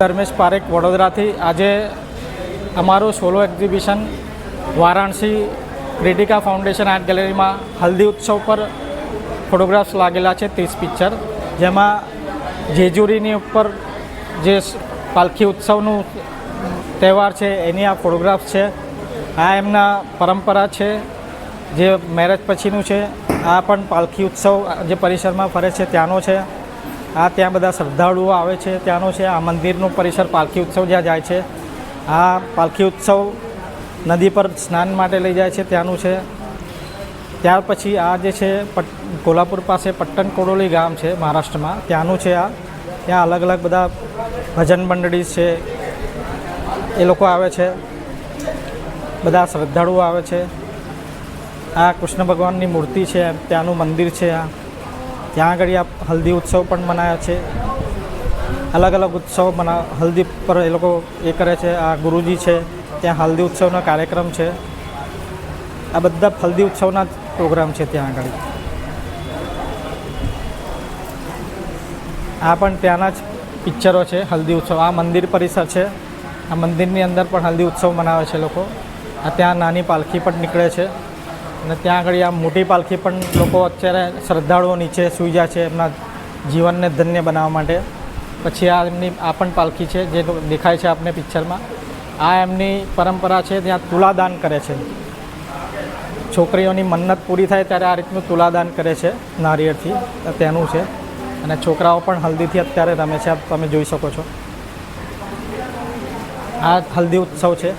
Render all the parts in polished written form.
ધર્મેશ પારેખ વડોદરાથી આજે અમારું solo exhibition Varanasi Kritika foundation art ગેલેરીમાં હલ્દી ઉત્સવ પર ફોટોગ્રાફ્સ લાગેલા છે 30 પિક્ચર, જેમાં જેજુરીની ઉપર જે પાલખી ઉત્સવનું તહેવાર છે એની આ ફોટોગ્રાફ્સ છે. આ એમના પરંપરા છે જે મેરેજ પછીનું છે. આ પણ પાલખી ઉત્સવ જે પરિસરમાં ફરે છે ત્યાંનો છે. આ ત્યાં બધા શ્રદ્ધાળુઓ આવે છે ત્યાંનો છે. આ મંદિરનું પરિસર પાલખી ઉત્સવ જ્યાં જાય છે, આ પાલખી ઉત્સવ નદી પર સ્નાન માટે લઈ જાય છે ત્યાંનું છે. ત્યાર પછી આ જે છે કોલ્હાપુર પાસે પટ્ટન કોડોલી ગામ છે મહારાષ્ટ્રમાં, ત્યાંનું છે. આ ત્યાં અલગ અલગ બધા ભજન મંડળી છે, એ લોકો આવે છે, બધા શ્રદ્ધાળુઓ આવે છે. આ કૃષ્ણ ભગવાનની મૂર્તિ છે, ત્યાંનું મંદિર છે. આ ત્યાં આગળ આ હલ્દી ઉત્સવ પણ મનાયા છે. અલગ અલગ ઉત્સવ હલ્દી પર એ લોકો એ કરે છે. આ ગુરુજી છે, ત્યાં હલ્દી ઉત્સવનો કાર્યક્રમ છે. આ બધા હલ્દી ઉત્સવના પ્રોગ્રામ છે ત્યાં આગળ. આ પણ ત્યાંના જ પિક્ચરો છે હલ્દી ઉત્સવ. આ મંદિર પરિસર છે, આ મંદિરની અંદર પણ હલ્દી ઉત્સવ મનાવે છે લોકો. આ ત્યાં નાની પાલખી પણ નીકળે છે અને ત્યાં આગળ આ મોટી પાલખી પણ લોકો અત્યારે શ્રદ્ધાળુઓ નીચે સૂઈ જાય છે એમના જીવનને ધન્ય બનાવવા માટે. પછી આ એમની આ પણ પાલખી છે જે દેખાય છે આપને પિક્ચરમાં. આ એમની પરંપરા છે, ત્યાં તુલાદાન કરે છે. છોકરીઓની મન્નત પૂરી થાય ત્યારે આ રીતનું તુલાદાન કરે છે નારિયેળથી, તેનું છે. અને છોકરાઓ પણ હલ્દીથી અત્યારે રમે છે, તમે જોઈ શકો છો. આ હલ્દી ઉત્સવ છે.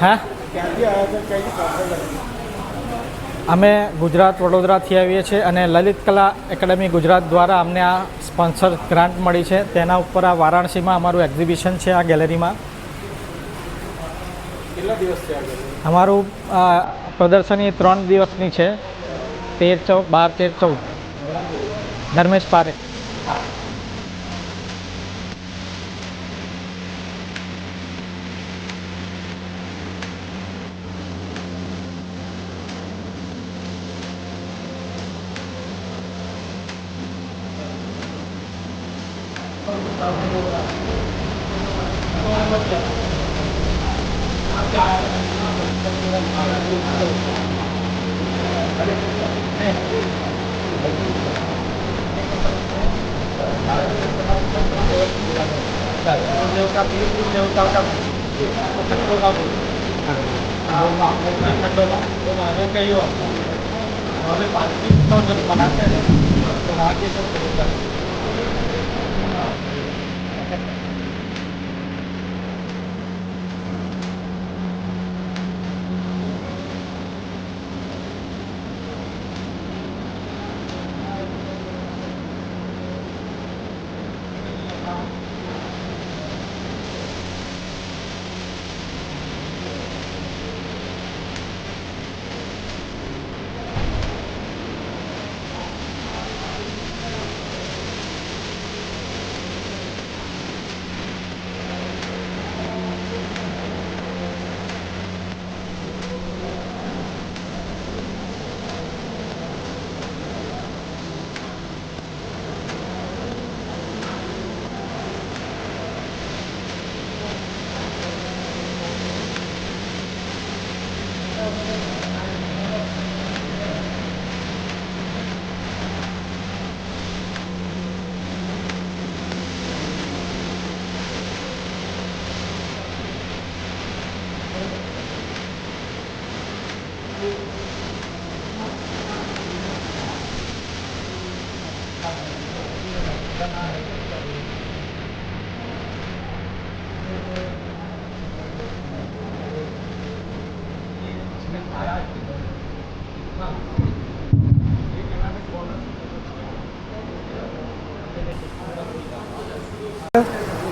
હા, અમે ગુજરાત વડોદરાથી આવીએ છીએ અને લલિત કલા એકેડમી ગુજરાત દ્વારા અમને આ સ્પોન્સર ગ્રાન્ટ મળી છે. તેના ઉપર આ વારાણસીમાં અમારું એક્ઝિબિશન છે આ ગેલેરીમાં. કેટલા દિવસ છે અમારું પ્રદર્શની 3 દિવસની છે, 13, 14, 12, 13, 14. ધર્મેશ પારેખ.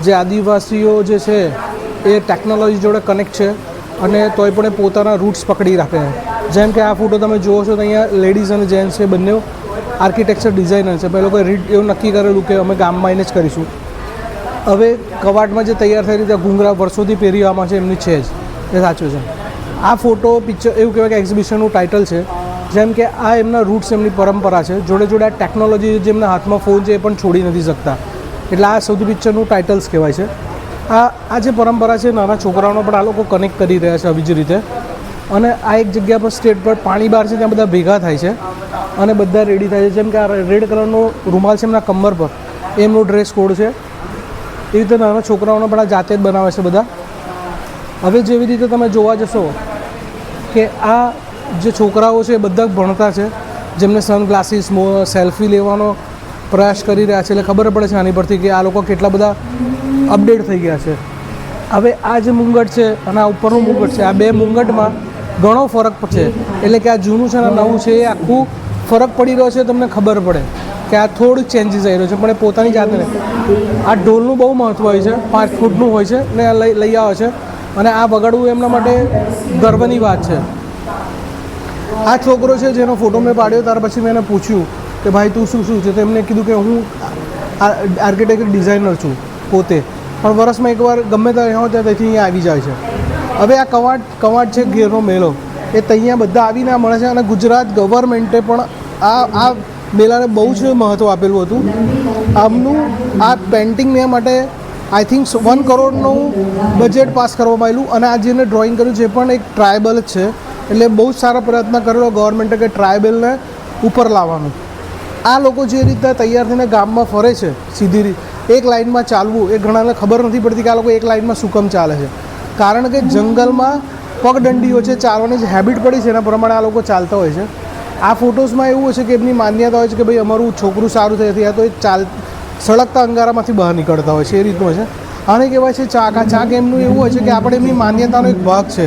જે આદિવાસીઓ જે છે એ ટેકનોલોજી જોડે કનેક્ટ છે અને તોય પણ એ પોતાના રૂટ્સ પકડી રાખે છે. જેમ કે આ ફોટો તમે જુઓ છો તો અહીંયા લેડીઝ અને જેન્ટ્સ છે, બંને આર્કિટેક્ચર ડિઝાઇનર છે. એ લોકોએ એવું નક્કી કરેલું કે અમે ગામમાં એને જ કરીશું. હવે કવાટમાં જે તૈયાર થઈ રીતે ઘૂંઘરા વર્ષોથી પહેરવામાં છે એમની છે જ, એ સાચું છે. આ ફોટો પિક્ચર એવું કહેવાય કે એક્ઝિબિશનનું ટાઇટલ છે જેમ કે આ એમના રૂટ્સ, એમની પરંપરા છે, જોડે જોડે આ ટેકનોલોજી જેમના હાથમાં ફોન છે એ પણ છોડી નથી શકતા. એટલે આ સૌથી પિક્ચરનું ટાઇટલ્સ કહેવાય છે. આ જે પરંપરા છે નાના છોકરાઓને પણ આ લોકો કનેક્ટ કરી રહ્યા છે આવી જ રીતે. અને આ એક જગ્યા પર સ્ટેટ પર પાણી બહાર છે, ત્યાં બધા ભેગા થાય છે અને બધા રેડી થાય છે. જેમ કે આ રેડ કલરનો રૂમાલ છે એમના કમર પર, એમનો ડ્રેસ કોડ છે. એ રીતે નાના છોકરાઓને પણ આ જાતે જ બનાવે છે બધા. હવે જેવી રીતે તમે જોવા જશો કે આ જે છોકરાઓ છે એ બધા ભણતા છે, જેમને સનગ્લાસીસ સેલ્ફી લેવાનો પ્રયાસ કરી રહ્યા છે. એટલે ખબર પડે છે આની પરથી કે આ લોકો કેટલા બધા અપડેટ થઈ ગયા છે. હવે આ જે મુંગટ છે અને આ ઉપરનું મુંગટ છે, આ બે મુંગટમાં ઘણો ફરક છે. એટલે કે આ જૂનું છે અને નવું છે એ આખું ફરક પડી રહ્યો છે. તમને ખબર પડે કે આ થોડુંક ચેન્જીસ આવી રહ્યો છે, પણ એ પોતાની જાતને આ ઢોલનું બહુ મહત્ત્વ હોય છે. 5 ફૂટનું હોય છે ને આ લઈ આવે છે અને આ વગાડવું એમના માટે ગર્વની વાત છે. આ છોકરો છે જેનો ફોટો મેં પાડ્યો, ત્યાર પછી મેં એને પૂછ્યું કે ભાઈ તું શું છે, તો એમને કીધું કે હું આર્કિટેક્ચર ડિઝાઇનર છું પોતે, પણ વર્ષમાં એકવાર ગમે ત્યાં હોય ત્યાં ત્યાંથી અહીંયા આવી જાય છે. હવે આ કવાંટ છે ગીરનો મેળો, એ ત્યાં બધા આવીને મળે છે. અને ગુજરાત ગવર્મેન્ટે પણ આ મેળાને બહુ જ મહત્ત્વ આપેલું હતું. આમનું આ પેઇન્ટિંગને માટે આઈ થિંક 1 કરોડનું બજેટ પાસ કરવામાં આવેલું. અને આ જેને ડ્રોઈંગ કર્યું છે પણ એક ટ્રાયબલ જ છે. એટલે બહુ જ સારા પ્રયત્ન કરેલો ગવર્મેન્ટે કે ટ્રાયબલને ઉપર લાવવાનું. આ લોકો જે રીતે તૈયાર થઈને ગામમાં ફરે છે સીધી એક લાઇનમાં ચાલવું, એ ઘણાને ખબર નથી પડતી કે આ લોકો એક લાઇનમાં શું કામ ચાલે છે. કારણ કે જંગલમાં પગદંડીઓ છે, ચાલવાની જે હેબિટ પડી છે એના પ્રમાણે આ લોકો ચાલતા હોય છે. આ ફોટોઝમાં એવું હોય છે કે એમની માન્યતા હોય છે કે ભાઈ અમારું છોકરું સારું થયા તો એ સળગતા અંગારામાંથી બહાર નીકળતા હોય છે, એ રીતનું હોય છે. આને કહેવાય છે ચાક. આ ચાક એમનું એવું હોય છે કે આપણે એમની માન્યતાનો એક ભાગ છે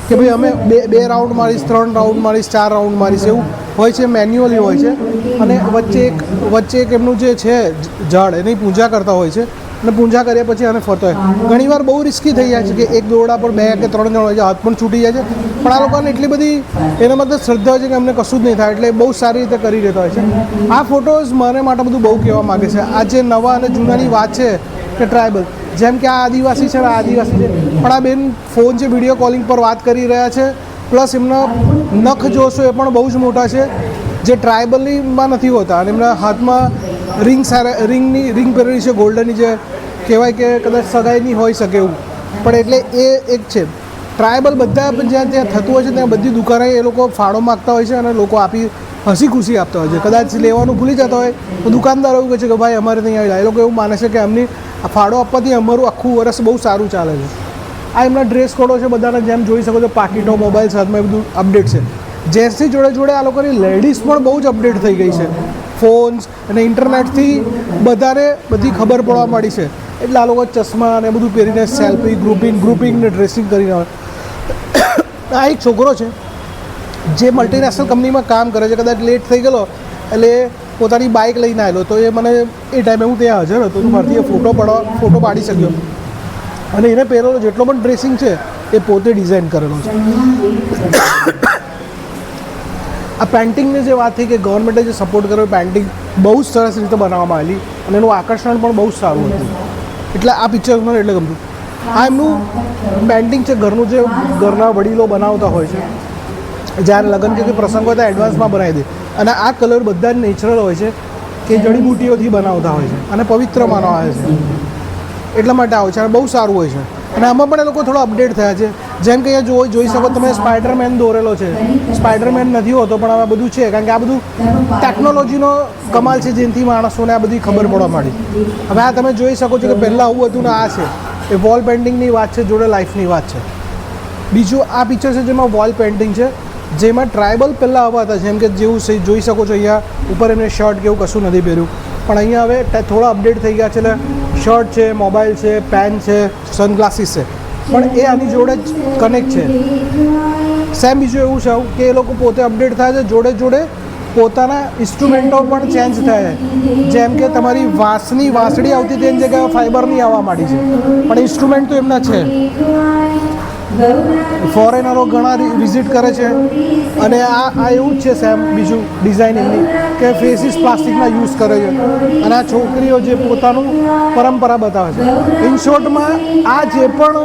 કે ભાઈ અમે બે રાઉન્ડ મારીશ, 3 રાઉન્ડ મારીશ, 4 રાઉન્ડ મારીશ, એવું હોય છે. મેન્યુઅલી હોય છે. અને વચ્ચે એક એમનું જે છે જળ, એની પૂજા કરતા હોય છે. અને પૂજા કર્યા પછી આને ફરતો હોય. ઘણીવાર બહુ રિસ્કી થઈ જાય છે કે એક દોરડા પર 2 કે 3 જણ હોય છે, હાથ પણ છૂટી જાય છે. પણ આ લોકોને એટલી બધી એના માટે શ્રદ્ધા હોય છે કે અમને કશું જ નહીં થાય, એટલે બહુ સારી રીતે કરી રહેતા હોય છે. આ ફોટોઝ મને માટે બધું બહુ કહેવા માગે છે. આ જે નવા અને જૂનાની વાત છે કે ટ્રાયબલ, જેમ કે આ આદિવાસી છે, આ આદિવાસી છે, પણ આ બેન ફોન છે, વિડીયો કોલિંગ પર વાત કરી રહ્યા છે. પ્લસ એમના નખ જોશો એ પણ બહુ જ મોટા છે, જે ટ્રાયબલીમાં નથી હોતા. અને એમના હાથમાં રિંગ પહેરેલી છે ગોલ્ડનની, જે કહેવાય કે કદાચ સગાઈની હોઈ શકે એવું. પણ એટલે એ એક છે ટ્રાયબલ. બધા જ્યાં થતું હોય છે ત્યાં બધી દુકાને એ લોકો ફાળો માગતા હોય છે અને લોકો આપી હસી ખુશી આપતા હોય છે. કદાચ લેવાનું ભૂલી જતા હોય તો દુકાનદાર એવું કહે છે કે ભાઈ અમારે ત્યાં આવી. એ લોકો એવું માને છે કે એમની ફાળો આપવાથી અમારું આખું વર્ષ બહુ સારું ચાલે છે. આ એમના ડ્રેસ કોડો છે બધાના, જેમ જોઈ શકો છો પાકીટો, મોબાઈલ સાથમાં એ બધું અપડેટ છે. જેન્ટ્સની જોડે આ લોકોની લેડીઝ પણ બહુ જ અપડેટ થઈ ગઈ છે. ફોન્સ અને ઇન્ટરનેટથી બધી ખબર પડવા માંડી છે. એટલે આ લોકો ચશ્મા અને બધું પહેરીને સેલ્ફી, ગ્રુપિંગને ડ્રેસિંગ કરીને આવે. આ એક છોકરો છે જે મલ્ટીનેશનલ કંપનીમાં કામ કરે છે. કદાચ લેટ થઈ ગયેલો એટલે પોતાની બાઇક લઈને આવેલો, તો એ મને એ ટાઈમે હું ત્યાં હાજર હતો, તો મારાથી એ ફોટો પાડી શક્યો. અને એને પહેરેલો જેટલો પણ ડ્રેસિંગ છે એ પોતે ડિઝાઇન કરેલો છે. આ પેઇન્ટિંગની જે વાત થઈ કે ગવર્મેન્ટે જે સપોર્ટ કર્યો, પેઇન્ટિંગ બહુ જ સરસ રીતે બનાવવામાં આવેલી અને એનું આકર્ષણ પણ બહુ જ સારું હતું. એટલે આ પિક્ચર મને એટલે ગમતું. આ એમનું પેઇન્ટિંગ છે ઘરનું, જે ઘરના વડીલો બનાવતા હોય છે. જ્યારે લગ્ન કે કોઈ પ્રસંગ હોય તો એડવાન્સમાં બનાવી દે. અને આ કલર બધા જ નેચરલ હોય છે કે જડીબુટીઓથી બનાવતા હોય છે અને પવિત્ર માનવામાં આવે છે, એટલા માટે આવે છે. અને બહુ સારું હોય છે. અને આમાં પણ એ લોકો થોડો અપડેટ થયા છે. જેમ કે અહીંયા જોઈ શકો તમે સ્પાઈડરમેન દોરેલો છે. સ્પાઈડરમેન નથી હોતો પણ આ બધું છે, કારણ કે આ બધું ટેકનોલોજીનો કમાલ છે, જેનાથી માણસોને આ બધી ખબર પડવા માંડી. હવે આ તમે જોઈ શકો છો કે પહેલાં આવું હતું ને આ છે એ વોલ પેઇન્ટિંગની વાત છે, જોડે લાઈફની વાત છે. બીજું આ પિક્ચર છે જેમાં વોલ પેઇન્ટિંગ છે, જેમાં ટ્રાયબલ પહેલાં આવા હતા. જેમ કે જેવું જોઈ શકો છો અહીંયા ઉપર એમને શર્ટ કે એવું કશું નથી પહેર્યું, પણ અહીંયા હવે થોડા અપડેટ થઈ ગયા છે. એટલે શર્ટ છે, મોબાઈલ છે, પેન છે, સનગ્લાસીસ છે, પણ એ આની જોડે જ કનેક્ટ છે. સેમ બીજું એવું છે કે એ લોકો પોતે અપડેટ થાય છે, જોડે પોતાના ઇન્સ્ટ્રુમેન્ટો પણ ચેન્જ થાય છે. જેમ કે તમારી વાંસડી આવતી તેની જગ્યાએ ફાઈબરની આવવા માંડી છે, પણ ઇન્સ્ટ્રુમેન્ટ તો એમના છે. ફોરેનરો ઘણા વિઝિટ કરે છે. અને આ એવું જ છે સેમ બીજું ડિઝાઇન એમની કે ફેસીસ પ્લાસ્ટિકના યુઝ કરે છે. અને આ છોકરીઓ જે પોતાનું પરંપરા બતાવે છે. ઇન શોર્ટમાં આ જે પણ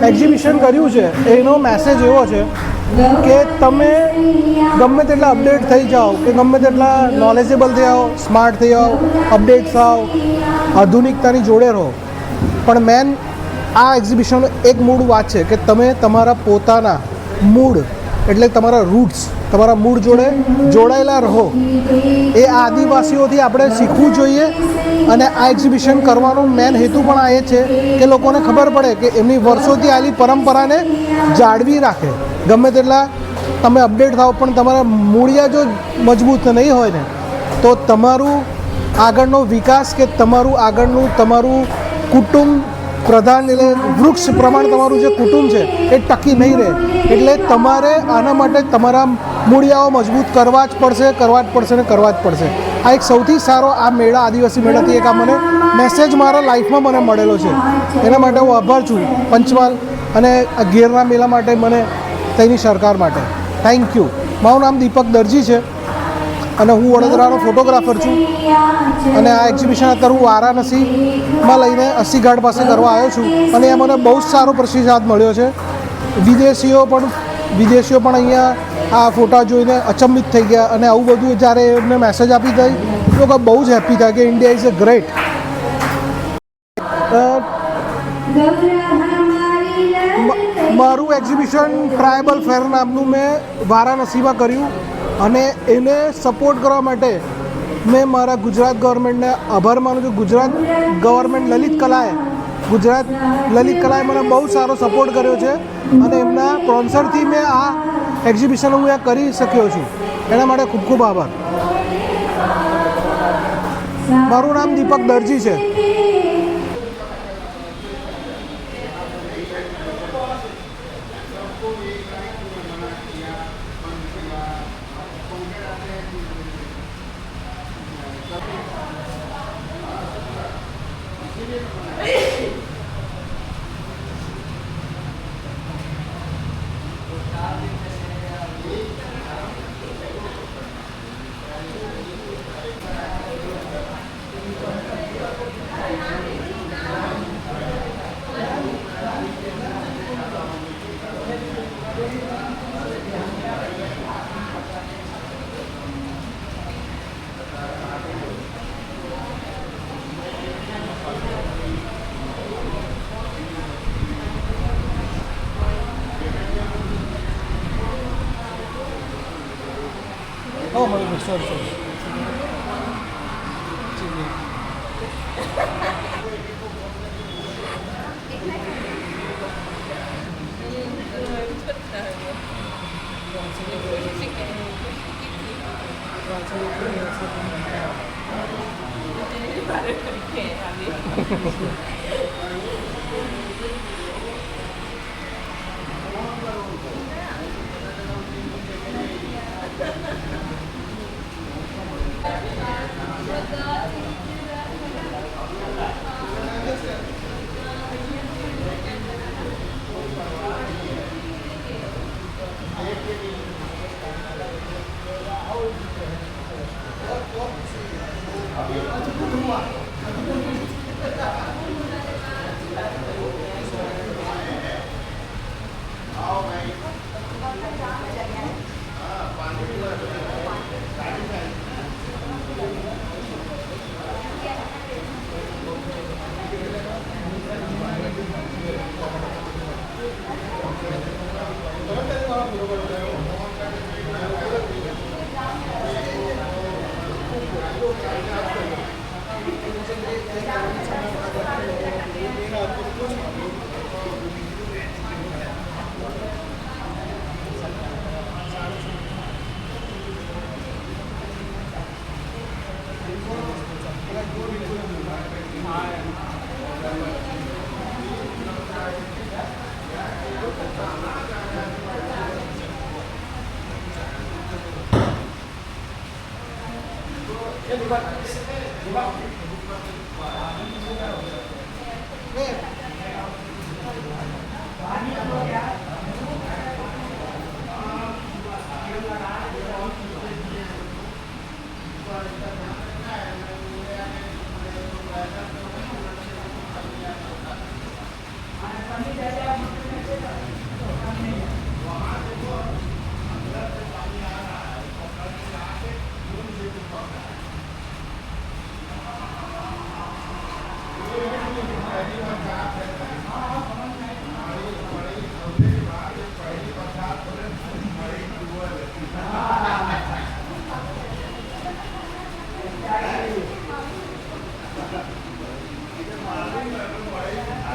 એક્ઝિબિશન કર્યું છે એનો મેસેજ એવો છે કે તમે ગમે તેટલા અપડેટ થઈ જાઓ કે ગમે તેટલા નોલેજેબલ થઈ જાઓ, સ્માર્ટ થઈ જાઓ, અપડેટ થાઓ, આધુનિકતાની જોડે રહો, પણ મેન આ એક્ઝિબિશનનો એક મૂળ વાત છે કે તમે તમારા પોતાના મૂળ એટલે તમારા રૂટ્સ, તમારા મૂળ જોડે જોડાયેલા રહો. એ આદિવાસીઓથી આપણે શીખવું જોઈએ. અને આ એક્ઝિબિશન કરવાનો મેન હેતુ પણ આ એ છે કે લોકોને ખબર પડે કે એમની વર્ષોથી આવેલી પરંપરાને જાળવી રાખે. ગમે તેટલા તમે અપડેટ થાઓ પણ તમારા મૂળિયા જો મજબૂત નહીં હોય ને તો તમારું આગળનો વિકાસ કે તમારું કુટુંબ પ્રધાન એટલે વૃક્ષ પ્રમાણ તમારું જે કુટુંબ છે એ ટકી નહીં રહે. એટલે તમારે આના માટે તમારા મૂળિયાઓ મજબૂત કરવા જ પડશે. આ એક સૌથી સારો આ મેળા, આદિવાસી મેળાથી એક આ મને મેસેજ મારા લાઈફમાં મને મળેલો છે. એના માટે હું આભાર છું પંચમહાલ અને આ ગેરના મેળા માટે, મને તેની સરકાર માટે. Thank you. મારું નામ દીપક દરજી છે અને હું વડોદરાનો ફોટોગ્રાફર છું. અને આ એક્ઝિબિશન અત્યારે હું વારાણસીમાં લઈને 80 ઘાટ પાસે કરવા આવ્યો છું અને એ મને બહુ જ સારો પ્રતિસાદ મળ્યો છે. વિદેશીઓ પણ અહીંયા આ ફોટા જોઈને અચંબિત થઈ ગયા અને આવું બધું જ્યારે એમને મેસેજ આપી દઈ લોકો બહુ જ હેપી થાય કે ઇન્ડિયા ઇઝ અ ગ્રેટ. મારું એક્ઝિબિશન ટ્રાયબલ ફેર નામનું મેં વારાણસીમાં કર્યું અને એને સપોર્ટ કરવા માટે મેં મારા ગુજરાત ગવર્મેન્ટને આભાર માનું છું. ગુજરાત ગવર્મેન્ટ લલિત કલાએ મને બહુ સારો સપોર્ટ કર્યો છે અને એમના સ્પોન્સરથી મેં આ એક્ઝિબિશન હું અહીંયા કરી શક્યો છું. એના માટે ખૂબ ખૂબ આભાર. મારું નામ દીપક દરજી છે. Oh, sorry.